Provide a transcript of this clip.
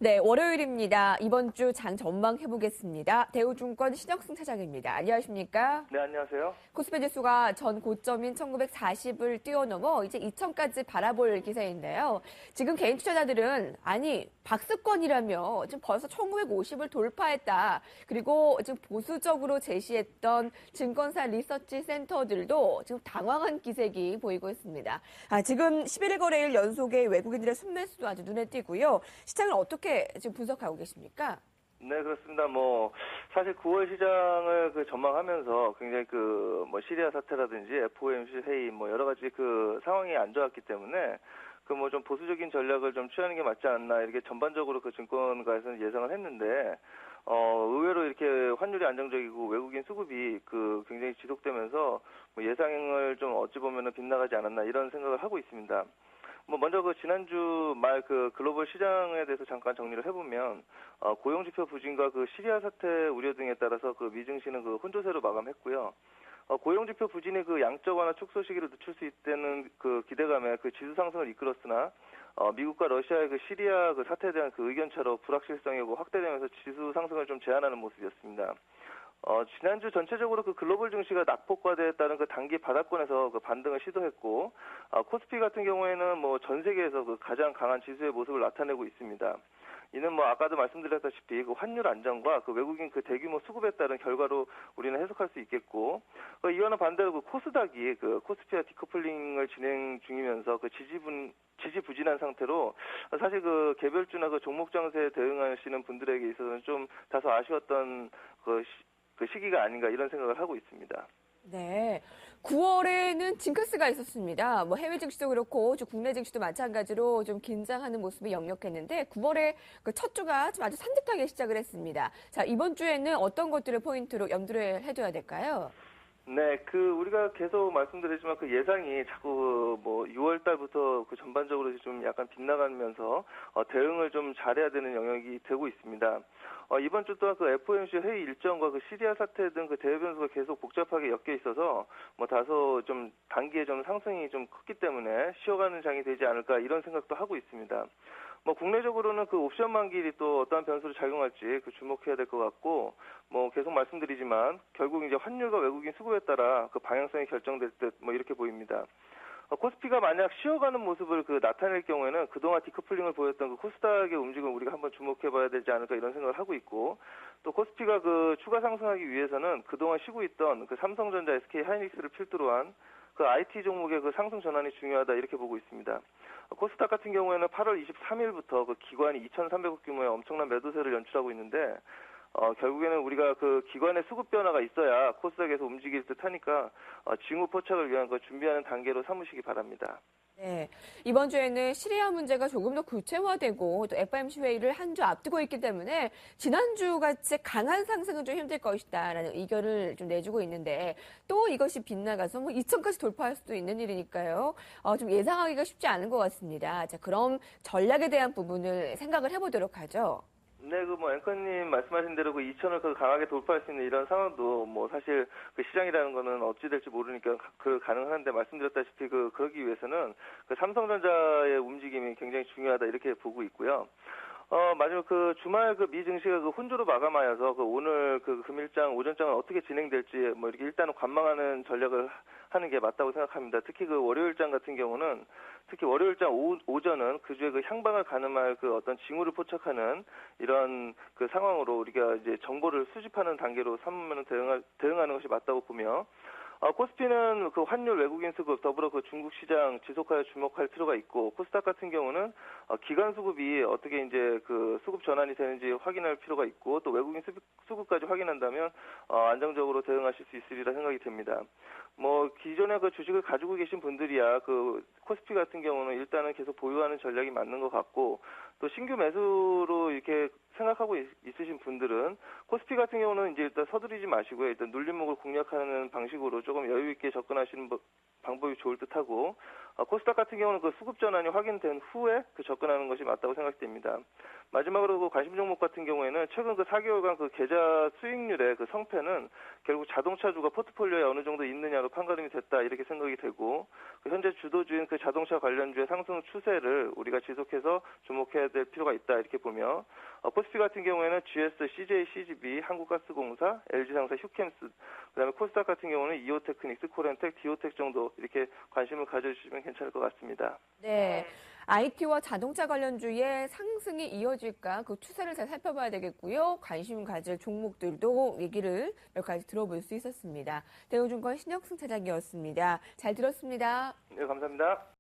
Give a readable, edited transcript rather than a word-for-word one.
네, 월요일입니다. 이번 주 장 전망해보겠습니다. 대우증권 신영승 차장입니다. 안녕하십니까? 네, 안녕하세요. 코스피 지수가 전 고점인 1940을 뛰어넘어 이제 2000까지 바라볼 기세인데요. 지금 개인 투자자들은 아니 박스권이라며 지금 벌써 1950을 돌파했다. 그리고 지금 보수적으로 제시했던 증권사 리서치 센터들도 지금 당황한 기색이 보이고 있습니다. 지금 11일 거래일 연속의 외국인들의 순매수도 아주 눈에 띄고요. 시장을 어떻게 지금 분석하고 계십니까? 네, 그렇습니다. 사실 9월 시장을 전망하면서 굉장히 시리아 사태라든지 FOMC 회의, 여러 가지 상황이 안 좋았기 때문에 좀 보수적인 전략을 좀 취하는 게 맞지 않나, 이렇게 전반적으로 증권가에서는 예상을 했는데, 의외로 이렇게 환율이 안정적이고 외국인 수급이 굉장히 지속되면서 예상을 좀 어찌 보면은 빗나가지 않았나, 이런 생각을 하고 있습니다. 먼저 지난주 말 글로벌 시장에 대해서 잠깐 정리를 해보면, 고용지표 부진과 시리아 사태 우려 등에 따라서 미증시는 혼조세로 마감했고요. 고용지표 부진이 양적 완화 축소 시기를 늦출 수 있다는 기대감에 지수 상승을 이끌었으나, 미국과 러시아의 시리아 사태에 대한 의견차로 불확실성이 확대되면서 지수 상승을 좀 제한하는 모습이었습니다. 지난주 전체적으로 글로벌 증시가 낙폭과대에 따른 단기 바닥권에서 반등을 시도했고, 코스피 같은 경우에는 전 세계에서 가장 강한 지수의 모습을 나타내고 있습니다. 이는 아까도 말씀드렸다시피 환율 안정과 외국인 대규모 수급에 따른 결과로 우리는 해석할 수 있겠고, 이와는 반대로 코스닥이 코스피와 디커플링을 진행 중이면서 지지부진한 상태로, 사실 개별주나 종목 장세에 대응하시는 분들에게 있어서는 좀 다소 아쉬웠던 시기가 아닌가, 이런 생각을 하고 있습니다. 네. 9월에는 징크스가 있었습니다. 해외 증시도 그렇고, 국내 증시도 마찬가지로 좀 긴장하는 모습이 역력했는데, 9월에 첫 주가 좀 아주 산뜻하게 시작을 했습니다. 자, 이번 주에는 어떤 것들을 포인트로 염두를 해둬야 될까요? 네, 우리가 계속 말씀드리지만 예상이 자꾸 6월 달부터 전반적으로 좀 약간 빗나가면서 대응을 좀 잘해야 되는 영역이 되고 있습니다. 이번 주 또한 FOMC 회의 일정과 시리아 사태 등 대외 변수가 계속 복잡하게 엮여 있어서 다소 좀 단기에 좀 상승이 좀 컸기 때문에 쉬어가는 장이 되지 않을까, 이런 생각도 하고 있습니다. 국내적으로는 옵션 만기일이 또 어떠한 변수를 작용할지 주목해야 될 것 같고, 계속 말씀드리지만 결국 이제 환율과 외국인 수급에 따라 방향성이 결정될 듯 이렇게 보입니다. 코스피가 만약 쉬어가는 모습을 나타낼 경우에는 그동안 디커플링을 보였던 코스닥의 움직임을 우리가 한번 주목해봐야 되지 않을까, 이런 생각을 하고 있고, 또 코스피가 추가 상승하기 위해서는 그동안 쉬고 있던 삼성전자, SK 하이닉스를 필두로 한 IT 종목의 상승 전환이 중요하다, 이렇게 보고 있습니다. 코스닥 같은 경우에는 8월 23일부터 기관이 2,300억 규모의 엄청난 매도세를 연출하고 있는데, 결국에는 우리가 기관의 수급 변화가 있어야 코스닥에서 움직일 듯 하니까, 징후 포착을 위한 준비하는 단계로 삼으시기 바랍니다. 네. 이번 주에는 시리아 문제가 조금 더 구체화되고 또 FOMC 회의를 한 주 앞두고 있기 때문에 지난주 같이 강한 상승은 좀 힘들 것이다라는 의견을 좀 내주고 있는데, 또 이것이 빗나가서 2천까지 돌파할 수도 있는 일이니까요. 좀 예상하기가 쉽지 않은 것 같습니다. 자, 그럼 전략에 대한 부분을 생각을 해보도록 하죠. 네, 앵커님 말씀하신 대로 2천을 강하게 돌파할 수 있는 이런 상황도 사실 시장이라는 거는 어찌 될지 모르니까 가능한데, 말씀드렸다시피 그러기 위해서는 삼성전자의 움직임이 굉장히 중요하다, 이렇게 보고 있고요. 마지막 주말 미 증시가 혼조로 마감하여서 오늘 금일장 오전장은 어떻게 진행될지 이렇게 일단은 관망하는 전략을 하는 게 맞다고 생각합니다. 특히 월요일장 같은 경우는, 특히 월요일장 오전은 주에 향방을 가늠할 어떤 징후를 포착하는 이런 상황으로 우리가 이제 정보를 수집하는 단계로 삼으면 대응하는 것이 맞다고 보며, 코스피는 환율, 외국인 수급, 더불어 중국 시장 지속하여 주목할 필요가 있고, 코스닥 같은 경우는 기관 수급이 어떻게 이제 수급 전환이 되는지 확인할 필요가 있고, 또 외국인 수급까지 확인한다면 안정적으로 대응하실 수 있으리라 생각이 됩니다. 기존에 주식을 가지고 계신 분들이야 코스피 같은 경우는 일단은 계속 보유하는 전략이 맞는 것 같고, 또 신규 매수로 이렇게 생각하고 있으신 분들은 코스피 같은 경우는 이제 일단 서두르지 마시고요. 일단 눌림목을 공략하는 방식으로 조금 여유 있게 접근하시는 방법이 좋을 듯하고, 코스닥 같은 경우는 그 수급 전환이 확인된 후에 그 접근하는 것이 맞다고 생각됩니다. 마지막으로 그 관심 종목 같은 경우에는 최근 그 4개월간 그 계좌 수익률의 그 성패는 결국 자동차주가 포트폴리오에 어느 정도 있느냐로 판가름이 됐다 이렇게 생각이 되고 그 현재 주도주인 그 자동차 관련주의 상승 추세를 우리가 지속해서 주목해야 될 필요가 있다 이렇게 보며 코스피 같은 경우에는 GS, CJ, CGV, 한국가스공사, LG상사, 휴캠스 그다음에 코스닥 같은 경우는 이오테크닉스, 코렌텍, 디오텍 정도 이렇게 관심을 가져주시면 괜찮을 것 같습니다. 네. IT와 자동차 관련주의 상승이 이어질까 그 추세를 잘 살펴봐야 되겠고요. 관심 가질 종목들도 얘기를 몇 가지 들어볼 수 있었습니다. 대우증권 신혁승 차장이었습니다. 잘 들었습니다. 네, 감사합니다.